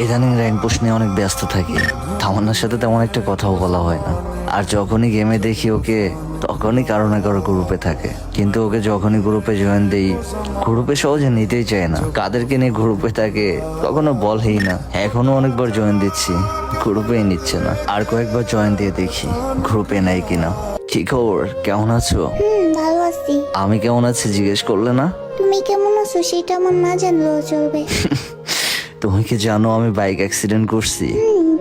ইদানিং rank push নিয়ে অনেক ব্যস্ত থাকি। তামান্নার সাথে তেমন একটা কথাও বলা হয় না। আর যখনই গেমে দেখি ওকে, তখনই কারো না কারো গ্রুপে থাকে। কিন্তু ওকে যখনই গ্রুপে জয়েন দেই, গ্রুপে সহজে নিতেই চায় না। কাদেরকে নিয়ে গ্রুপে থাকে কখনো বলেই না। এখনো অনেকবার জয়েন দিচ্ছি, গ্রুপেই নিচ্ছে না। আর কয়েকবার জয়েন দিয়ে দেখি গ্রুপে নেয় কিনা। কি খবর, কেমন আছো? ভালো আছি। আমি কেমন আছি জিজ্ঞেস করলে না? তুমি কেমন আছো সেটা আমার না জানলেও চলবে। তুমি কি জানো আমি বাইক অ্যাক্সিডেন্ট করছি?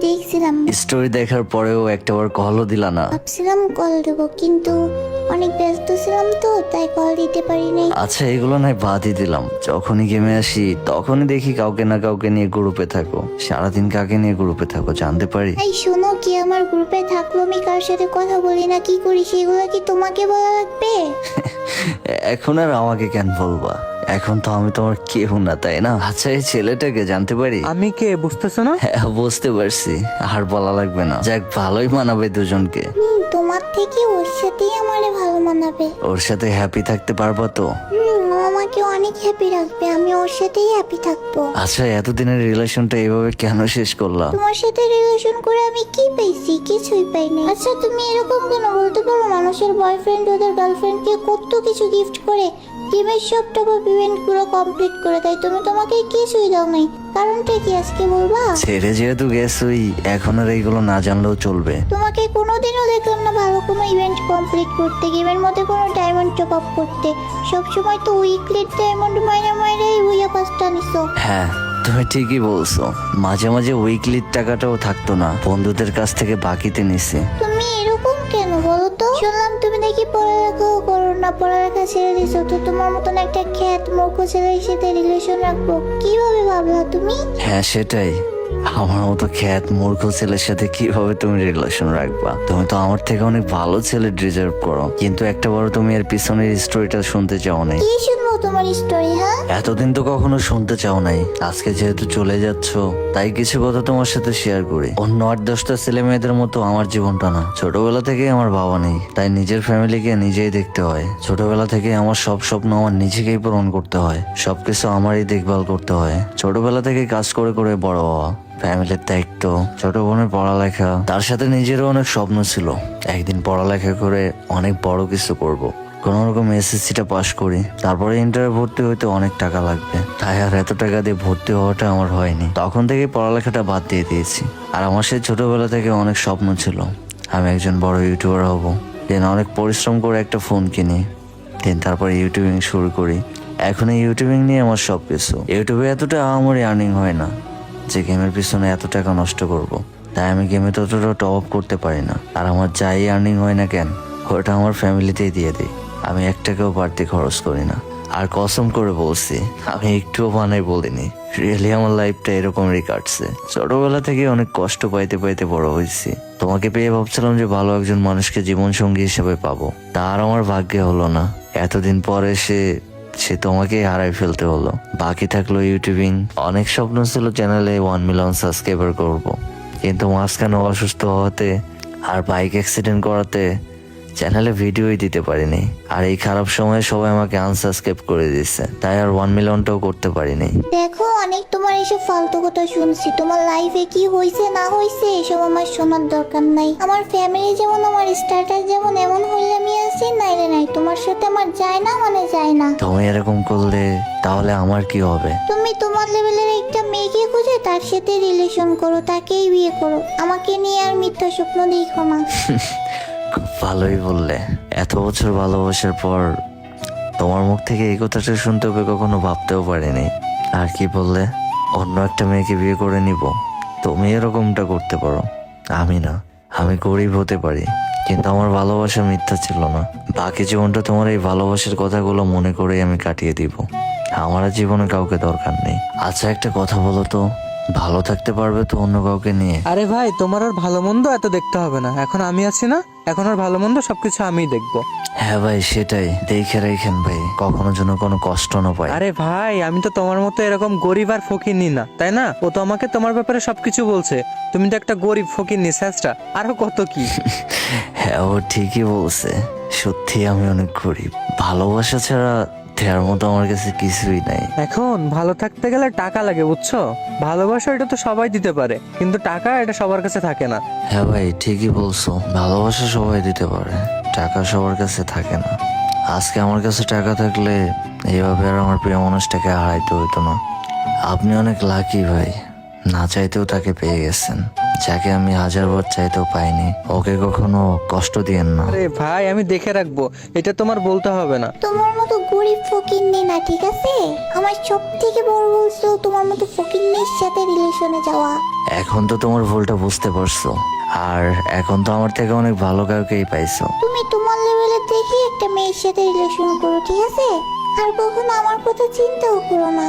দেখছিলাম, স্টোরি দেখার পরেও একটাবার কলও দিলা না। ভাবছিলাম কল দেবো, কিন্তু অনেক ব্যস্ত ছিলাম তো, তাই কল দিতে পারি নাই। আচ্ছা এগুলো নয় বাদই দিলাম। যখনই গেমে আসি তখনই দেখি কাউকে না কাউকে নিয়ে গ্রুপে থাকো। সারাদিন কাকে নিয়ে গ্রুপে থাকো জানতে পারি? এই শোনো, কি আমার গ্রুপে থাকলো আমি কার সাথে কথা বলি না কি করি সেগুলো কি তোমাকে বলা লাগবে? এখন আর আমাকে কেন বলবা? এখন তো আমি তোমার কেউ না, তাই না? আচ্ছা এই ছেলেটাকে জানতে পারি? আমি কে বুঝতেছো না? হ্যাঁ বুঝতে পারছি, আর বলা লাগবে না। যাক ভালোই মানাবে দুজনকে। তোমার থেকে ওর সাথেই আমারে ভালো মানাবে। ওর সাথে হ্যাপি থাকতে পারবা তো? ও আমাকে অনেক হ্যাপি রাখবে, আমি ওর সাথেই হ্যাপি থাকবো। আচ্ছা এতদিনের রিলেশনটা এভাবে কেন শেষ করলাম? তোমার সাথে রিলেশন করে আমি কি পেয়েছি? কিছুই পাইনি। আচ্ছা তুমি এরকম কেন বলতে পারো? মানুষের বয়ফ্রেন্ড ওদের গার্লফ্রেন্ডকে কত কিছু গিফট করে, গেমের সব টপ আপ ইভেন্ট গুলো কমপ্লিট করে দেয়, তুমি তোমাকে কিছুই দাও নাই। কারণটা কি আজকে বলবা? ছেড়ে যেহেতু গেছই, এখন আর এইগুলো না জানলেও চলবে। তোমাকে কোনোদিনও দেখলাম না ভালো কোনো ইভেন্ট কমপ্লিট করতে, গেমের মধ্যে কোনো ডায়মন্ড টপ আপ করতে। সবসময় তো উইকলি ডায়মন্ড মাইনা মাইনাই হইয়া পাঁচটা নিছো। হ্যাঁ তুমি ঠিকই বলছো, মাঝে মাঝে উইকলির টাকাটাও থাকতো না, বন্ধুদের কাছ থেকে বাকিতে নিছে। তুমি এরকম কেন বলো তো? শুনলাম তুমি নাকি পড়ালেখাও করো না, পড়ালেখা ছেড়ে দিছো, তো তোমার মতন একটা খ্যাত মূর্খ ছেলের সাথে রিলেশন রাখবো কিভাবে ভাবলা তুমি? হ্যাঁ সেটাই, আমার মতো খ্যাত মূর্খ ছেলের সাথে কিভাবে তুমি রিলেশন রাখবা? তুমি তো আমার থেকে অনেক ভালো ছেলে ডিজার্ভ করো, কিন্তু একটা বড় তুমি এর পিছনের স্টোরিটা শুনতে চাও নাই। কি শুনবো তোমার স্টোরি? হ্যাঁ, এতদিন তো কখনো শুনতে চাও নাই, আজকে যেহেতু চলে যাচ্ছ তাই কিছু কথা তোমার সাথে শেয়ার করি। অন্য 8-10টা ছেলে মেয়েদের মতো আমার জীবনটা না। ছোটবেলা থেকে আমার বাবা নেই, তাই নিজের ফ্যামিলিকে নিজেই দেখতে হয়। ছোটবেলা থেকে আমার সব স্বপ্ন আমার নিজেকেই পূরণ করতে হয়, সবকিছু আমারই দেখভাল করতে হয়। ছোটবেলা থেকে কাজ করে করে বড় হওয়া, ফ্যামিলির দায়িত্ব, ছোট বোনের পড়ালেখা, তার সাথে নিজেরও অনেক স্বপ্ন ছিল একদিন পড়ালেখা করে অনেক বড় কিছু করব। কোনো রকম এসএসসিটা পাশ করি, তারপরে ইন্টারে ভর্তি হইতে অনেক টাকা লাগবে, তাই আর এত টাকা দিয়ে ভর্তি হওয়াটা আমার হয়নি। তখন থেকে পড়ালেখাটা বাদ দিয়ে দিয়েছি। আর আমার সেই ছোটবেলা থেকে অনেক স্বপ্ন ছিল আমি একজন বড় ইউটিউবার হব। দেন অনেক পরিশ্রম করে একটা ফোন কিনি, দেন তারপরে ইউটিউবিং শুরু করি। এখন এই ইউটিউবিং নিয়ে আমার সবকিছু। ইউটিউবে এতটা আমার আর্নিং হয় না যে গেমের পিছনে এত টাকা নষ্ট করব। তাই আমি গেমে ততটা টপ আপ করতে পারি না। আর আমার যাই আর্নিং হয় না কেন, ওটা আমার ফ্যামিলিতেই দিয়ে দিই। আমি 1 টাকাও বাড়তি খরচ করি না। আর কসম করে বলছি, আমি একটুও বানাই বলিনি। রিয়েলি আমার লাইফটা এরকমই কাটছে। ছোটবেলা থেকে অনেক কষ্ট পাইতে পাইতে বড় হয়েছি। তোমাকে পেয়ে ভাবছিলাম যে ভালো একজন মানুষকে জীবন সঙ্গী হিসেবে পাবো, তার আমার ভাগ্যে হলো না। এতদিন পরে সে তোমাকেই হারাই ফেলতে হলো। বাকি থাকলো ইউটিউবিং। অনেক স্বপ্ন ছিল চ্যানেলে 1 মিলিয়ন সাবস্ক্রাইবার করব, কিন্তু মাঝখানে অসুস্থ হওয়াতে আর বাইক অ্যাক্সিডেন্ট করাতে চ্যানেলে ভিডিওই দিতে পারিনি। আর এই খারাপ সময়ে সবাই আমাকে আনসাবস্ক্রাইব করে দিচ্ছে, তাই আর 1 মিলিয়নটাও করতে পারিনি। দেখো অনেক তোমার এসব ফালতু কথা শুনছি। তোমার লাইফে কি হয়েছে না হয়েছে এসব আমার শোনার দরকার নাই। আমার ফ্যামিলি যেমন, আমার স্ট্যাটাস যেমন, এমন হইলে আমি আছি, নাইলে নাই। তোমার সাথে আমার যায় না মানে যায় না। তুমি এরকম করলে তাহলে আমার কি হবে? তুমি তোমার লেভেলের একটা মেয়েকে খুঁজে তার সাথে রিলেশন করো, তাকেই বিয়ে করো। আমাকে নিয়ে আর মিথ্যা স্বপ্ন দেখো না। খুব ভালোই বললে। এত বছর ভালোবাসার পর তোমার মুখ থেকে এই কথাটা শুনতে হবে কখনো ভাবতেও পারিনি। আর কি বললে, অন্য একটা মেয়েকে বিয়ে করে নিব? তুমি এরকমটা করতে পারো, আমি না। আমি গরিব হতে পারি, কিন্তু আমার ভালোবাসা মিথ্যা ছিল না। বাকি জীবনটা তোমার এই ভালোবাসার কথাগুলো মনে করেই আমি কাটিয়ে দিব। আমার আর জীবনে কাউকে দরকার নেই। আচ্ছা একটা কথা বলো তো, ভালো থাকতে পারবে তো অন্য কাউকে নিয়ে? আরে ভাই, তোমার আর ভালো মন্দ এত দেখতে হবে না, এখন আমি আছি না, এখন আর ভালো মন্দ সবকিছু আমিই দেখবো। হ্যাঁ ভাই সেটাই, দেখে রেখেন ভাই, কখনো যেন কোনো কষ্ট না পায়। আরে ভাই, আমি তো তোমার মতো এরকম গরিব আর ফকিরনি না, তাই না? ও তো আমাকে তোমার ব্যাপারে সবকিছু বলছে। তুমি তো একটা গরিব ফকিরনি শেষটা, আরো কত কি। হ্যাঁ ও ঠিকই বলছে, সত্যি আমি অনেক গরিব। ভালোবাসা ছাড়া দেওয়ার মতো আমার কাছে কিছুই নাই। এখন ভালো থাকতে গেলে টাকা লাগে, বুঝছো? ভালোবাসা এটা তো সবাই দিতে পারে, কিন্তু টাকা এটা সবার কাছে থাকে না। হ্যাঁ ভাই, ঠিকই বলছো, ভালোবাসা সবাই দিতে পারে, টাকা সবার কাছে থাকে না। আজকে আমার কাছে টাকা থাকলে এইভাবে আর আমার প্রিয় মানুষটাকে হারাইতে হইতো না। আপনি অনেক লাকি ভাই, না চাইতেও তাকে পেয়ে গেছেন, যাকে আমি 1000বার চাইতেও পাইনি। ওকে কখনো কষ্ট দিয়েন না। আরে ভাই, আমি দেখে রাখবো, এটা তোমার বলতে হবে না। তোমার মতো গরিব ফকিন্নি না, ঠিক আছে? আমার সব থেকে বড় বলছো তোমার মতো ফকিন্নির সাথে রিলেশনে যাওয়া। এখন তো তোমার ভুলটা বুঝতে পারছো, আর এখন তো আমার থেকে অনেক ভালো কাউকেই পাইছো। তুমি তোমার লেভেলে দেখি একটা মেয়ের সাথে রিলেশন করো, ঠিক আছে? আর কখনো আমার কথা চিন্তাও করো না।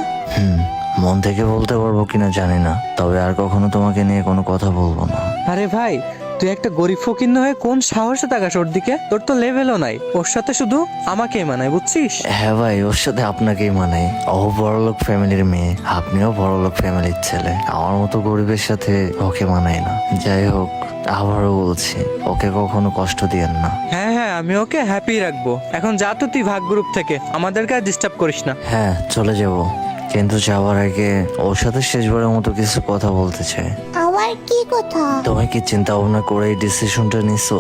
মন থেকে বলতে পারবো কিনা জানি না, তবে আর কখনো তোমাকে নিয়ে কোনো কথা বলবো না। আরে ভাই, তুই একটা গরিব ফকির হয়ে কোন সাহসে তাকাস ওর দিকে? তোর তো লেভেলও নাই, ওর সাথে শুধু আমাকেই মানায়, বুঝছিস? হ্যাঁ ভাই, ওর সাথে আপনাকেই মানাই। ও বড়লোক ফ্যামিলির মেয়ে, আপনিও বড়লোক ফ্যামিলির ছেলে। আমার মতো গরিবের সাথে ওকে মানায় না। যাই হোক, আবারও বলছি, ওকে কখনো কষ্ট দিয়েন না। হ্যাঁ হ্যাঁ, আমি ওকে হ্যাপি রাখবো। এখন যা তো তুই ভাগ গ্রুপ থেকে, আমাদেরকে আর ডিস্টার্ব করিস না। হ্যাঁ, চলে যাব, কিন্তু যাওয়ার আগে ওর সাথে শেষবারের মতো কিছু কথা বলতে চাই। আমার কি কথা? তুমি কি চিন্তা ভাবনা করে এই ডিসিশনটা নিছো?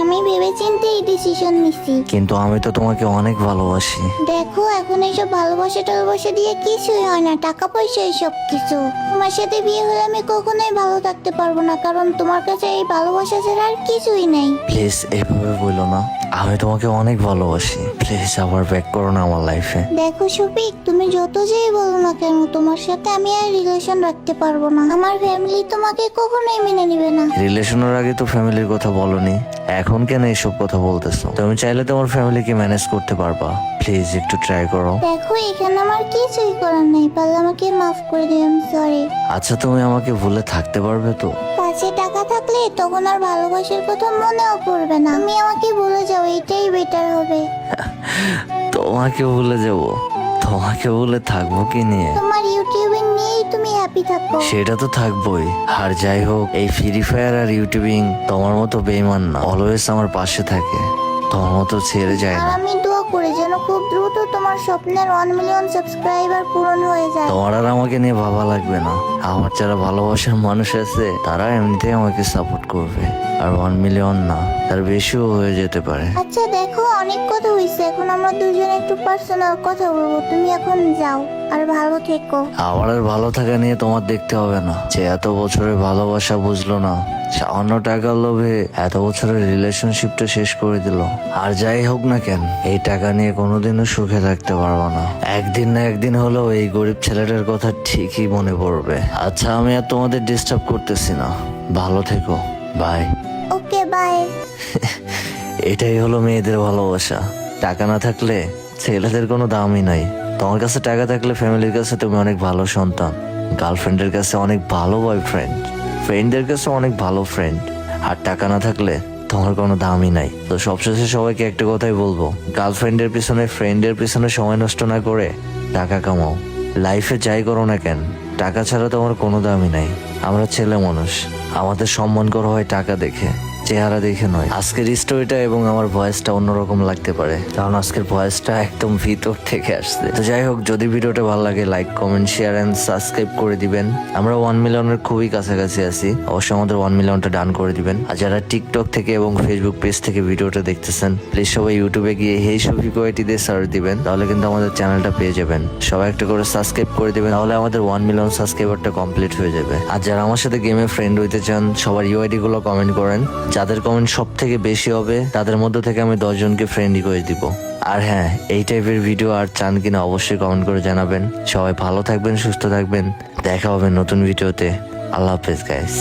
আমি ভেবে চিন্তে এই ডিসিশন নিছি। কিন্তু আমি তো তোমাকে অনেক ভালোবাসি। দেখো, এখন এইসব ভালোবাসা টালবাসা দিয়ে কিছুই হয় না, টাকা পয়সা সব কিছু। তোমার সাথে বিয়ে হলে আমি কখনোই ভালো থাকতে পারবো না, কারণ তোমার কাছে এই ভালোবাসা ছাড়া আর কিছুই নেই। প্লিজ এভাবে বলো না, আমি তোমাকে অনেক ভালোবাসি। প্লিজ আবার ব্যাক করো না আমার লাইফে। দেখো শফিক, তুমি যত যেই বলো না কেন, তোমার সাথে আমি আর রিলেশন রাখতে পারবো না। আমার ফ্যামিলি তোমাকে কখনোই মেনে নিবে না। রিলেশনের আগে তো ফ্যামিলির কথা বলনি, এখন কেন এসব কথা বলতেছো? তুমি চাইলে তোমার ফ্যামিলিকে ম্যানেজ করতে পারবা, প্লিজ একটু ট্রাই করো। দেখো, এখানে আমার কিছুই করার নেই, পারলে আমাকে মাফ করে দিও, আমি সরি। আচ্ছা, তুমি আমাকে ভুলে থাকতে পারবে তো? কাছে টাকা থাকলে তখন আর ভালোবাসার কথা মনেও পড়বে না। তুমি আমাকে ভুলে যাও, এটাই বেটার হবে। তোমাকে ভুলে যাব? তোমাকে ভুলে থাকবো কি নিয়ে? তোমার ইউটিউবিং নিয়েই তুমি হ্যাপি থাকো। সেটা তো থাকবোই। আর যাই হোক, এই ফ্রি ফায়ার আর ইউটিউবিং তোমার মতো বেইমান না, অলওয়েজ আমার পাশে থাকে, তোমার মতো ছেড়ে যায় আর না। আমি দোয়া করি যেন খুব দ্রুত তোমার স্বপ্নের 1 মিলিয়ন সাবস্ক্রাইবার পূরণ হয়ে যায়। তোমার আর আমাকে নিয়ে ভাবা লাগবে না, আমার যারা ভালোবাসার মানুষ আছে তারা এমনিতেই আমাকে সাপোর্ট করবে। আর 1 মিলিয়ন না, তার বেশিও হয়ে যেতে পারে। আচ্ছা দেখো, অনেক কথা হয়েছে, এখন আমরা দুজনে একটু পার্সোনাল কথা বলবো। তুমি এখন যাও, আর ভালো থেকো। আমার আর ভালো থাকা নিয়ে তোমার দেখতে হবে না, যে এত বছরের ভালোবাসা বুঝলো না, সামান্য টাকার লোভে এত বছরের রিলেশনশিপটা শেষ করে দিল। আর যাই হোক না কেন, এই টাকা নিয়ে কোনোদিনও সুখে থাকতে পারবো না। একদিন না একদিন হলেও এই গরিব ছেলেটার কথা ঠিকই মনে পড়বে। আচ্ছা, আমি আর তোমাদের ডিস্টার্ব করতেছি না, ভালো থেকো, বাই। Okay, by. এটাই হলো মেয়েদের ভালোবাসা। টাকা না থাকলে ছেলেদের কোনো দামই নাই। তোমার কাছে টাকা থাকলে ফ্যামিলির কাছে তুমি অনেক ভালো সন্তান, গার্লফ্রেন্ডের কাছে অনেক ভালো বয়ফ্রেন্ড, ফ্রেন্ডদের কাছে অনেক ভালো ফ্রেন্ড। আর টাকা না থাকলে তোমার কোনো দামই নাই। তো সবশেষে সবাইকে একটা কথাই বলবো, গার্লফ্রেন্ডের পিছনে ফ্রেন্ডের পিছনে সময় নষ্ট না করে টাকা কামাও। লাইফে যাই করো না কেন, টাকা ছাড়া তোমার কোনো দামই নাই। আমরা ছেলে মানুষ, আমাদের সম্মান করা হয় টাকা দেখে, চেহারা দেখে নয়। আজকের স্টোরিটা এবং আমার ভয়েসটা অন্যরকম লাগতে পারে, কারণ আজকের ভয়েসটা একদম ভিতর থেকে আসছে। তো যাই হোক, যদি ভিডিওটা ভালো লাগে like, comment, share and subscribe করে দিবেন। আমরা 1 মিলিয়নের খুবই কাছাকাছি আছি, অবশ্যই আমাদের 1 মিলিয়নটা ডান করে দিবেন। আর যারা টিকটক থেকে এবং ফেসবুক পেজ থেকে ভিডিওটা দেখতেছেন, প্লিজ সবাই ইউটিউবে গিয়ে হেই শফিক ওয়াইটি দিয়ে সার্চ দিবেন, তাহলে কিন্তু আমাদের চ্যানেলটা পেয়ে যাবেন। সবাই একটা করে সাবস্ক্রাইব করে দিবেন, তাহলে আমাদের 1 মিলিয়ন সাবস্ক্রাইবারটা কমপ্লিট হয়ে যাবে। আর যারা আমার সাথে গেমে ফ্রেন্ড হইতে চান, সবার ইউআইডি গুলো কমেন্ট করেন। যাদের কমেন্ট সব থেকে বেশি হবে তাদের মধ্যে থেকে আমি 10 জনকে ফ্রেন্ড রিকোয়েস্ট দিব। আর হ্যাঁ, এই টাইপের ভিডিও আর চান কিনা অবশ্যই কমেন্ট করে জানাবেন। সবাই ভালো থাকবেন, সুস্থ থাকবেন, দেখা হবে নতুন ভিডিওতে। আল্লাহ হাফেজ গাইস।